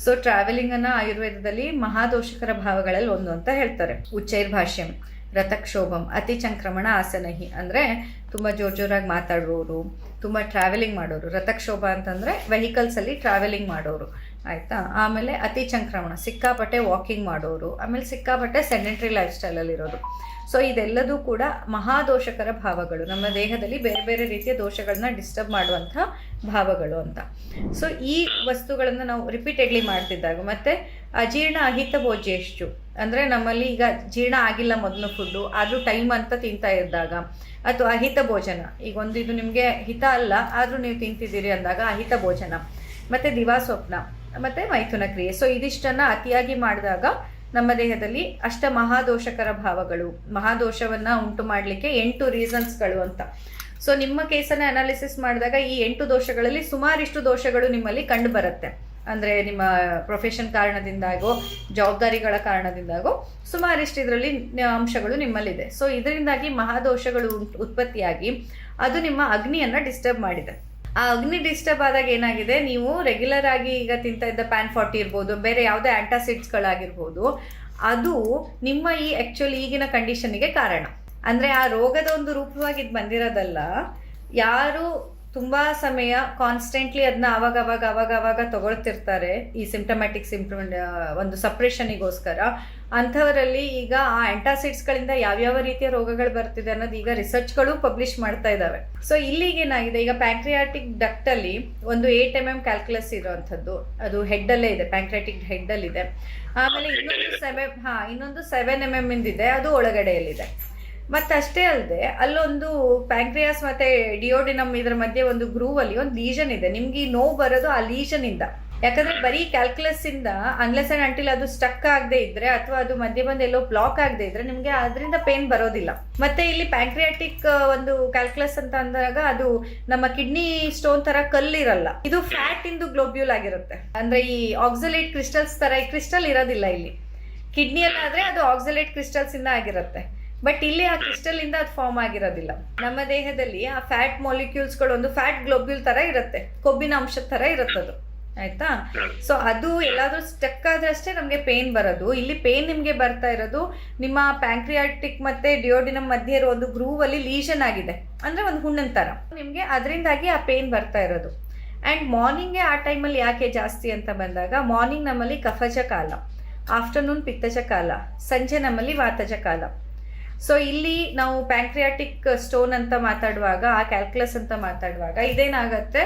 So ಟ್ರಾವೆಲಿಂಗನ್ನು ಆಯುರ್ವೇದದಲ್ಲಿ ಮಹಾದೋಷಕರ ಭಾವಗಳಲ್ಲಿ ಒಂದು ಅಂತ ಹೇಳ್ತಾರೆ. ಉಚ್ಚೈರ್ಭಾಷ್ಯಂ ರಥಕ್ಷೋಭಂ ಅತಿ ಸಂಕ್ರಮಣ ಆಸನಹಿ ಅಂದರೆ ತುಂಬ ಜೋರಾಗಿ ಮಾತಾಡೋರು, ತುಂಬ ಟ್ರಾವೆಲಿಂಗ್ ಮಾಡೋರು. ರಥಕ್ಷೋಭ ಅಂತಂದರೆ ವೆಹಿಕಲ್ಸಲ್ಲಿ ಟ್ರಾವೆಲಿಂಗ್ ಮಾಡೋರು, ಆಯಿತಾ. ಆಮೇಲೆ ಅತಿ ಸಂಕ್ರಮಣ ಸಿಕ್ಕಾಪಟ್ಟೆ ವಾಕಿಂಗ್ ಮಾಡೋರು, ಆಮೇಲೆ ಸಿಕ್ಕಾಪಟ್ಟೆ ಸೆಡೆಂಟ್ರಿ ಲೈಫ್ ಸ್ಟೈಲಲ್ಲಿರೋದು. ಸೊ ಇದೆಲ್ಲದೂ ಕೂಡ ಮಹಾದೋಷಕರ ಭಾವಗಳು, ನಮ್ಮ ದೇಹದಲ್ಲಿ ಬೇರೆ ಬೇರೆ ರೀತಿಯ ದೋಷಗಳನ್ನ ಡಿಸ್ಟರ್ಬ್ ಮಾಡುವಂಥ ಭಾವಗಳು ಅಂತ. ಸೊ ಈ ವಸ್ತುಗಳನ್ನು ನಾವು ರಿಪೀಟೆಡ್ಲಿ ಮಾಡ್ತಿದ್ದಾಗ, ಮತ್ತು ಅಜೀರ್ಣ ಅಹಿತ ಭೋಜ್ಯಷ್ಟು ಅಂದರೆ ನಮ್ಮಲ್ಲಿ ಈಗ ಜೀರ್ಣ ಆಗಿಲ್ಲ ಮೊದಲು ಫುಡ್ಡು, ಆದರೂ ಟೈಮ್ ಅಂತ ತಿಂತಾ ಇದ್ದಾಗ, ಅಥವಾ ಅಹಿತ ಭೋಜನ, ಈಗ ಒಂದು ಇದು ನಿಮಗೆ ಹಿತ ಅಲ್ಲ ಆದರೂ ನೀವು ತಿಂತಿದ್ದೀರಿ ಅಂದಾಗ ಅಹಿತ ಭೋಜನ, ಮತ್ತು ದಿವಾಸ್ವಪ್ನ, ಮತ್ತು ಮೈಥುನ ಕ್ರಿಯೆ. ಸೊ ಇದಿಷ್ಟನ್ನು ಅತಿಯಾಗಿ ಮಾಡಿದಾಗ ನಮ್ಮ ದೇಹದಲ್ಲಿ ಅಷ್ಟ ಮಹಾದೋಷಕರ ಭಾವಗಳು, ಮಹಾದೋಷವನ್ನು ಉಂಟು ಮಾಡಲಿಕ್ಕೆ 8 ರೀಸನ್ಸ್ಗಳು ಅಂತ. ಸೊ ನಿಮ್ಮ ಕೇಸನ್ನು ಅನಾಲಿಸಿಸ್ ಮಾಡಿದಾಗ ಈ 8 ದೋಷಗಳಲ್ಲಿ ಸುಮಾರಿಷ್ಟು ದೋಷಗಳು ನಿಮ್ಮಲ್ಲಿ ಕಂಡು ಬರುತ್ತೆ. ಅಂದರೆ ನಿಮ್ಮ ಪ್ರೊಫೆಷನ್ ಕಾರಣದಿಂದಾಗೋ, ಜವಾಬ್ದಾರಿಗಳ ಕಾರಣದಿಂದಾಗೋ ಸುಮಾರಿಷ್ಟು ಇದರಲ್ಲಿ ಅಂಶಗಳು ನಿಮ್ಮಲ್ಲಿದೆ. ಸೊ ಇದರಿಂದಾಗಿ ಮಹಾದೋಷಗಳು ಉತ್ಪತ್ತಿಯಾಗಿ ಅದು ನಿಮ್ಮ ಅಗ್ನಿಯನ್ನು ಡಿಸ್ಟರ್ಬ್ ಮಾಡಿದೆ. ಆ ಅಗ್ನಿ ಡಿಸ್ಟರ್ಬ್ ಆದಾಗ ಏನಾಗಿದೆ, ನೀವು ರೆಗ್ಯುಲರ್ ಆಗಿ ಈಗ ತಿಂತಾ ಇದ್ದ ಪ್ಯಾನ್ 40 ಇರ್ಬೋದು, ಬೇರೆ ಯಾವುದೇ ಆ್ಯಂಟಾಸಿಡ್ಸ್ಗಳಾಗಿರ್ಬೋದು, ಅದು ನಿಮ್ಮ ಈ ಆ್ಯಕ್ಚುಲಿ ಈಗಿನ ಕಂಡೀಷನ್ಗೆ ಕಾರಣ. ಅಂದರೆ ಆ ರೋಗದ ಒಂದು ರೂಪವಾಗಿ ಇದು ಬಂದಿರೋದಲ್ಲ, ಯಾರು ತುಂಬ ಸಮಯ ಕಾನ್ಸ್ಟೆಂಟ್ಲಿ ಅದನ್ನ ಅವಾಗ ತಗೊಳ್ತಿರ್ತಾರೆ ಈ ಸಿಂಪ್ಟಮ್ಯಾಟಿಕ್ ಒಂದು ಸಪ್ರೆಷನಿಗೋಸ್ಕರ, ಅಂಥವರಲ್ಲಿ ಈಗ ಆ ಆ್ಯಂಟಾಸಿಡ್ಸ್ಗಳಿಂದ ಯಾವ್ಯಾವ ರೀತಿಯ ರೋಗಗಳು ಬರ್ತಿದೆ ಅನ್ನೋದು ಈಗ ರಿಸರ್ಚ್ಗಳು ಪಬ್ಲಿಷ್ ಮಾಡ್ತಾ ಇದ್ದಾವೆ. ಸೊ ಇಲ್ಲಿಗೇನಾಗಿದೆ, ಈಗ ಪ್ಯಾಂಕ್ರಿಯಾಟಿಕ್ ಡಕ್ಟಲ್ಲಿ ಒಂದು 8 mm ಕ್ಯಾಲ್ಕುಲಸ್ ಇರೋವಂಥದ್ದು, ಅದು ಹೆಡ್ಡಲ್ಲೇ ಇದೆ, ಪ್ಯಾಂಕ್ರಿಯಾಟಿಕ್ ಹೆಡ್ಡಲ್ಲಿದೆ. ಆಮೇಲೆ ಇನ್ನೊಂದು 7 mm ಇಂದಿದೆ, ಅದು ಒಳಗಡೆಯಲ್ಲಿದೆ. ಮತ್ತು ಅಷ್ಟೇ ಅಲ್ಲದೆ ಅಲ್ಲೊಂದು ಪ್ಯಾಂಕ್ರಿಯಾಸ್ ಮತ್ತು ಡಿಯೋಡಿನಮ್ ಇದರ ಮಧ್ಯೆ ಒಂದು ಗ್ರೂವಲ್ಲಿ ಒಂದು ಲೀಷನ್ ಇದೆ. ನಿಮ್ಗೆ ಈ ನೋವು ಬರೋದು ಆ ಲೀಷನಿಂದ. ಯಾಕಂದರೆ ಬರೀ ಕ್ಯಾಲ್ಕುಲಸ್ಸಿಂದ ಅನ್ಲೆಸ್ ಆ್ಯಂಡ್ ಅಂಟಿಲ್ ಅದು ಸ್ಟಕ್ ಆಗದೆ ಇದ್ದರೆ, ಅಥವಾ ಅದು ಮಧ್ಯೆ ಬಂದು ಎಲ್ಲೋ ಬ್ಲಾಕ್ ಆಗದೆ ಇದ್ದರೆ ನಿಮಗೆ ಅದರಿಂದ ಪೇನ್ ಬರೋದಿಲ್ಲ. ಮತ್ತು ಇಲ್ಲಿ ಪ್ಯಾಂಕ್ರಿಯಾಟಿಕ್ ಒಂದು ಕ್ಯಾಲ್ಕುಲಸ್ ಅಂತ ಅಂದಾಗ ಅದು ನಮ್ಮ ಕಿಡ್ನಿ ಸ್ಟೋನ್ ಥರ ಕಲ್ಲಿರಲ್ಲ, ಇದು ಫ್ಯಾಟ್ ಇಂದು ಗ್ಲೋಬ್ಯೂಲ್ ಆಗಿರುತ್ತೆ. ಅಂದರೆ ಈ ಆಕ್ಸಲೇಟ್ ಕ್ರಿಸ್ಟಲ್ಸ್ ಥರ ಈ ಕ್ರಿಸ್ಟಲ್ ಇರೋದಿಲ್ಲ ಇಲ್ಲಿ. ಕಿಡ್ನಿಯಲ್ಲಾದರೆ ಅದು ಆಕ್ಸಲೇಟ್ ಕ್ರಿಸ್ಟಲ್ಸಿಂದ ಆಗಿರುತ್ತೆ, ಬಟ್ ಇಲ್ಲಿ ಆ ಕ್ರಿಸ್ಟಲ್ ಇಂದ ಅದು ಫಾರ್ಮ್ ಆಗಿರೋದಿಲ್ಲ. ನಮ್ಮ ದೇಹದಲ್ಲಿ ಆ ಫ್ಯಾಟ್ ಮಾಲಿಕ್ಯೂಲ್ಸ್ಗಳು ಒಂದು ಫ್ಯಾಟ್ ಗ್ಲೋಬ್ಯೂಲ್ ತರ ಇರುತ್ತೆ, ಕೊಬ್ಬಿನ ಅಂಶದ ತರ ಇರುತ್ತದು, ಆಯ್ತಾ. ಸೊ ಅದು ಎಲ್ಲಾದ್ರೂ ಸ್ಟಕ್ ಆದ್ರೆ ಅಷ್ಟೇ ನಮಗೆ ಪೇನ್ ಬರೋದು. ಇಲ್ಲಿ ಪೇನ್ ನಿಮಗೆ ಬರ್ತಾ ಇರೋದು ನಿಮ್ಮ ಪ್ಯಾಂಕ್ರಿಯಾಟಿಕ್ ಮತ್ತೆ ಡಿಯೋಡಿನಮ್ ಮಧ್ಯೆ ಇರೋ ಒಂದು ಗ್ರೂವ್ ಅಲ್ಲಿ ಲೀಷನ್ ಆಗಿದೆ, ಅಂದ್ರೆ ಒಂದು ಹುಣ್ಣಿನ ತರ ನಿಮ್ಗೆ, ಅದರಿಂದಾಗಿ ಆ ಪೇನ್ ಬರ್ತಾ ಇರೋದು. ಅಂಡ್ ಮಾರ್ನಿಂಗ್ಗೆ ಆ ಟೈಮಲ್ಲಿ ಯಾಕೆ ಜಾಸ್ತಿ ಅಂತ ಬಂದಾಗ, ಮಾರ್ನಿಂಗ್ ನಮ್ಮಲ್ಲಿ ಕಫಜ ಕಾಲ, ಆಫ್ಟರ್ನೂನ್ ಪಿತ್ತಜ ಕಾಲ, ಸಂಜೆ ನಮ್ಮಲ್ಲಿ ವಾತಜ ಕಾಲ. ಸೊ ಇಲ್ಲಿ ನಾವು ಪ್ಯಾಂಕ್ರಿಯಾಟಿಕ್ ಸ್ಟೋನ್ ಅಂತ ಮಾತಾಡುವಾಗ, ಆ ಕ್ಯಾಲ್ಕುಲಸ್ ಅಂತ ಮಾತಾಡುವಾಗ ಇದೇನಾಗತ್ತೆ,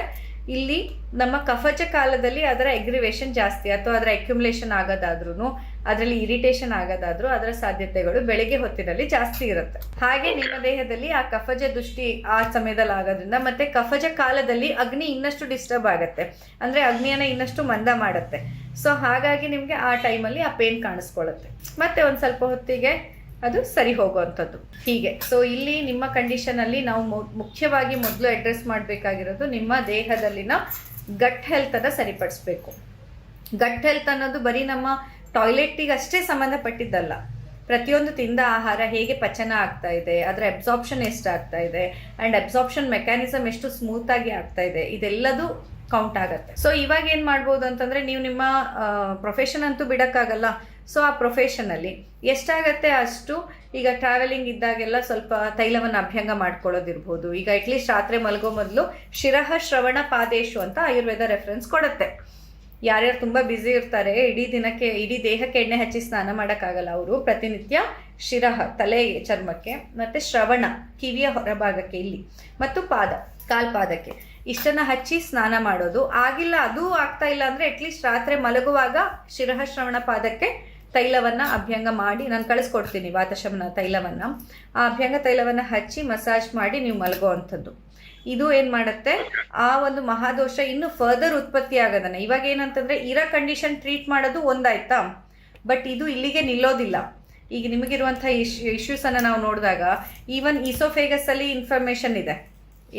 ಇಲ್ಲಿ ನಮ್ಮ ಕಫಜ ಕಾಲದಲ್ಲಿ ಅದರ ಎಗ್ರಿವೇಷನ್ ಜಾಸ್ತಿ, ಅಥವಾ ಅದರ ಅಕ್ಯುಮುಲೇಷನ್ ಆಗೋದಾದ್ರೂ, ಅದರಲ್ಲಿ ಇರಿಟೇಷನ್ ಆಗೋದಾದ್ರೂ ಅದರ ಸಾಧ್ಯತೆಗಳು ಬೆಳಗ್ಗೆ ಹೊತ್ತಿನಲ್ಲಿ ಜಾಸ್ತಿ ಇರುತ್ತೆ. ಹಾಗೆ ನಿಮ್ಮ ದೇಹದಲ್ಲಿ ಆ ಕಫಜ ದೃಷ್ಟಿ ಆ ಸಮಯದಲ್ಲಿ ಆಗೋದ್ರಿಂದ, ಮತ್ತೆ ಕಫಜ ಕಾಲದಲ್ಲಿ ಅಗ್ನಿ ಇನ್ನಷ್ಟು ಡಿಸ್ಟರ್ಬ್ ಆಗುತ್ತೆ, ಅಂದರೆ ಅಗ್ನಿಯನ್ನು ಇನ್ನಷ್ಟು ಮಂದ ಮಾಡುತ್ತೆ. ಸೊ ಹಾಗಾಗಿ ನಿಮಗೆ ಆ ಟೈಮಲ್ಲಿ ಆ ಪೇನ್ ಕಾಣಿಸ್ಕೊಳ್ಳುತ್ತೆ, ಮತ್ತೆ ಒಂದು ಸ್ವಲ್ಪ ಹೊತ್ತಿಗೆ ಅದು ಸರಿ ಹೋಗುವಂಥದ್ದು ಹೀಗೆ. ಸೊ ಇಲ್ಲಿ ನಿಮ್ಮ ಕಂಡೀಷನಲ್ಲಿ ನಾವು ಮುಖ್ಯವಾಗಿ ಮೊದಲು ಅಡ್ರೆಸ್ ಮಾಡಬೇಕಾಗಿರೋದು ನಿಮ್ಮ ದೇಹದಲ್ಲಿನ ಗಟ್ ಹೆಲ್ತನ್ನು ಸರಿಪಡಿಸ್ಬೇಕು. ಗಟ್ ಹೆಲ್ತ್ ಅನ್ನೋದು ಬರೀ ನಮ್ಮ ಟಾಯ್ಲೆಟ್ಟಿಗೆ ಅಷ್ಟೇ ಸಂಬಂಧಪಟ್ಟಿದ್ದಲ್ಲ. ಪ್ರತಿಯೊಂದು ತಿಂದ ಆಹಾರ ಹೇಗೆ ಪಚನ ಆಗ್ತಾ ಇದೆ, ಅದರ ಅಬ್ಸಾರ್ಪ್ಷನ್ ಎಷ್ಟು ಆಗ್ತಾ ಇದೆ, ಆ್ಯಂಡ್ ಅಬ್ಸಾರ್ಪ್ಷನ್ ಮೆಕ್ಯಾನಿಸಮ್ ಎಷ್ಟು ಸ್ಮೂತಾಗಿ ಆಗ್ತಾ ಇದೆ, ಇದೆಲ್ಲದೂ ಕೌಂಟ್ ಆಗುತ್ತೆ. ಸೊ ಇವಾಗ ಏನು ಮಾಡ್ಬೋದು ಅಂತಂದರೆ, ನೀವು ನಿಮ್ಮ ಪ್ರೊಫೆಷನ್ ಅಂತೂ ಬಿಡೋಕ್ಕಾಗಲ್ಲ. ಸೊ ಆ ಪ್ರೊಫೆಷನಲ್ಲಿ ಎಷ್ಟಾಗತ್ತೆ ಅಷ್ಟು, ಈಗ ಟ್ರಾವೆಲಿಂಗ್ ಇದ್ದಾಗೆಲ್ಲ ಸ್ವಲ್ಪ ತೈಲವನ್ನು ಅಭ್ಯಂಗ ಮಾಡ್ಕೊಳ್ಳೋದಿರ್ಬೋದು. ಈಗ ಅಟ್ಲೀಸ್ಟ್ ರಾತ್ರಿ ಮಲಗೋ ಮೊದಲು ಶಿರಃ ಶ್ರವಣ ಪಾದೇಶು ಅಂತ ಆಯುರ್ವೇದ ರೆಫರೆನ್ಸ್ ಕೊಡುತ್ತೆ. ಯಾರ್ಯಾರು ತುಂಬ ಬ್ಯುಸಿ ಇರ್ತಾರೆ, ಇಡೀ ದೇಹಕ್ಕೆ ಎಣ್ಣೆ ಹಚ್ಚಿ ಸ್ನಾನ ಮಾಡೋಕ್ಕಾಗಲ್ಲ, ಅವರು ಪ್ರತಿನಿತ್ಯ ಶಿರಃ ತಲೆ ಚರ್ಮಕ್ಕೆ, ಮತ್ತು ಶ್ರವಣ ಕಿವಿಯ ಹೊರಭಾಗಕ್ಕೆ ಇಲ್ಲಿ, ಮತ್ತು ಕಾಲ್ಪಾದಕ್ಕೆ ಇಷ್ಟನ್ನು ಹಚ್ಚಿ ಸ್ನಾನ ಮಾಡೋದು. ಆಗಿಲ್ಲ, ಅದು ಆಗ್ತಾ ಇಲ್ಲ ಅಂದರೆ ಅಟ್ಲೀಸ್ಟ್ ರಾತ್ರಿ ಮಲಗುವಾಗ ಶಿರಃ ಶ್ರವಣ ಪಾದಕ್ಕೆ ತೈಲವನ್ನು ಅಭ್ಯಂಗ ಮಾಡಿ, ನಾನು ಕಳಿಸ್ಕೊಡ್ತೀನಿ ವಾತಶಮನ ತೈಲವನ್ನು, ಆ ಅಭ್ಯಂಗ ತೈಲವನ್ನು ಹಚ್ಚಿ ಮಸಾಜ್ ಮಾಡಿ ನೀವು ಮಲಗೋ ಅಂಥದ್ದು. ಇದು ಏನು ಮಾಡುತ್ತೆ, ಆ ಒಂದು ಮಹಾದೋಷ ಇನ್ನೂ ಫರ್ದರ್ ಉತ್ಪತ್ತಿ ಆಗೋದನ್ನ. ಇವಾಗ ಏನಂತಂದರೆ ಇರೋ ಕಂಡೀಷನ್ ಟ್ರೀಟ್ ಮಾಡೋದು ಒಂದಾಯ್ತಾ, ಬಟ್ ಇದು ಇಲ್ಲಿಗೆ ನಿಲ್ಲೋದಿಲ್ಲ. ಈಗ ನಿಮಗಿರುವಂಥ ಇಶ್ಯೂಸನ್ನು ನಾವು ನೋಡಿದಾಗ, ಈವನ್ ಈಸೋಫೇಗಸಲ್ಲಿ ಇನ್ಫಾರ್ಮೇಷನ್ ಇದೆ.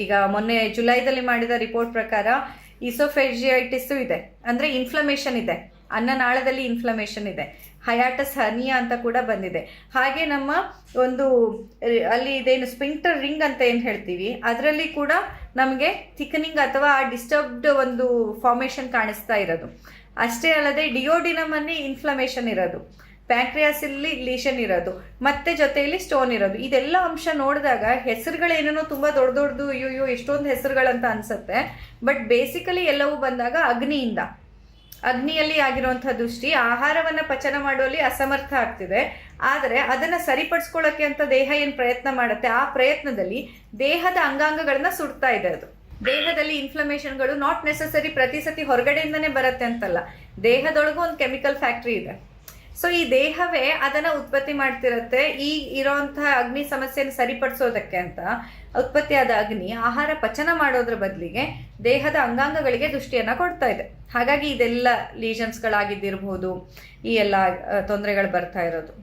ಈಗ ಮೊನ್ನೆ ಜುಲೈದಲ್ಲಿ ಮಾಡಿದ ರಿಪೋರ್ಟ್ ಪ್ರಕಾರ ಈಸೋಫೇಜಿಯೈಟಿಸ್ಸು ಇದೆ, ಅಂದರೆ ಇನ್ಫ್ಲಮೇಷನ್ ಇದೆ, ಅನ್ನನಾಳದಲ್ಲಿ ಇನ್ಫ್ಲಮೇಷನ್ ಇದೆ. ಹಯಾಟಸ್ ಹರ್ನಿಯಾ ಅಂತ ಕೂಡ ಬಂದಿದೆ. ಹಾಗೆ ನಮ್ಮ ಒಂದು ಅಲ್ಲಿ ಇದೇನು ಸ್ಪಿಂಕ್ಟರ್ ರಿಂಗ್ ಅಂತ ಏನು ಹೇಳ್ತೀವಿ, ಅದರಲ್ಲಿ ಕೂಡ ನಮಗೆ ಥಿಕನಿಂಗ್ ಅಥವಾ ಡಿಸ್ಟರ್ಬ್ಡ್ ಒಂದು ಫಾರ್ಮೇಷನ್ ಕಾಣಿಸ್ತಾ ಇರೋದು. ಅಷ್ಟೇ ಅಲ್ಲದೆ ಡಿಯೋಡಿನಮ್ ಅಲ್ಲಿ ಇನ್ಫ್ಲಮೇಷನ್ ಇರೋದು, ಪ್ಯಾಂಕ್ರಿಯಾಸ್ ಇಲ್ಲಿ ಲೀಷನ್ ಇರೋದು, ಮತ್ತೆ ಜೊತೆಯಲ್ಲಿ ಸ್ಟೋನ್ ಇರೋದು. ಇದೆಲ್ಲ ಅಂಶ ನೋಡಿದಾಗ ಹೆಸರುಗಳೇನೇನೋ ತುಂಬಾ ದೊಡ್ಡ ದೊಡ್ಡದು, ಅಯ್ಯೋ ಎಷ್ಟೊಂದು ಹೆಸರುಗಳಂತ ಅನ್ಸುತ್ತೆ. ಬಟ್ ಬೇಸಿಕಲಿ ಎಲ್ಲವೂ ಬಂದಾಗ ಅಗ್ನಿಯಲ್ಲಿ ಆಗಿರುವಂತಹ ದೃಷ್ಟಿ ಆಹಾರವನ್ನ ಪಚನ ಮಾಡುವಲ್ಲಿ ಅಸಮರ್ಥ ಆಗ್ತಿದೆ. ಆದರೆ ಅದನ್ನ ಸರಿಪಡಿಸ್ಕೊಳ್ಳೋಕೆ ಅಂತ ದೇಹ ಏನ್ ಪ್ರಯತ್ನ ಮಾಡುತ್ತೆ, ಆ ಪ್ರಯತ್ನದಲ್ಲಿ ದೇಹದ ಅಂಗಾಂಗಗಳನ್ನ ಸುಡ್ತಾ ಇದೆ. ಅದು ದೇಹದಲ್ಲಿ ಇನ್ಫ್ಲಮೇಷನ್ಗಳು ನಾಟ್ ನೆಸಸರಿ ಪ್ರತಿ ಸತಿ ಹೊರಗಡೆಯಿಂದನೇ ಬರುತ್ತೆ ಅಂತಲ್ಲ, ದೇಹದೊಳಗೂ ಒಂದು ಕೆಮಿಕಲ್ ಫ್ಯಾಕ್ಟ್ರಿ ಇದೆ. ಸೊ ಈ ದೇಹವೇ ಅದನ್ನ ಉತ್ಪತ್ತಿ ಮಾಡ್ತಿರತ್ತೆ. ಈ ಇರೋಂತಹ ಅಗ್ನಿ ಸಮಸ್ಯೆಯನ್ನು ಸರಿಪಡಿಸೋದಕ್ಕೆ ಅಂತ ಉತ್ಪತ್ತಿಯಾದ ಅಗ್ನಿ ಆಹಾರ ಪಚನ ಮಾಡೋದ್ರ ಬದಲಿಗೆ ದೇಹದ ಅಂಗಾಂಗಗಳಿಗೆ ದೃಷ್ಟಿಯನ್ನ ಕೊಡ್ತಾ ಇದೆ. ಹಾಗಾಗಿ ಇದೆಲ್ಲ ಲೀಷನ್ಸ್ಗಳಾಗಿದ್ದಿರಬಹುದು, ಈ ಎಲ್ಲ ತೊಂದರೆಗಳು ಬರ್ತಾ ಇರೋದು.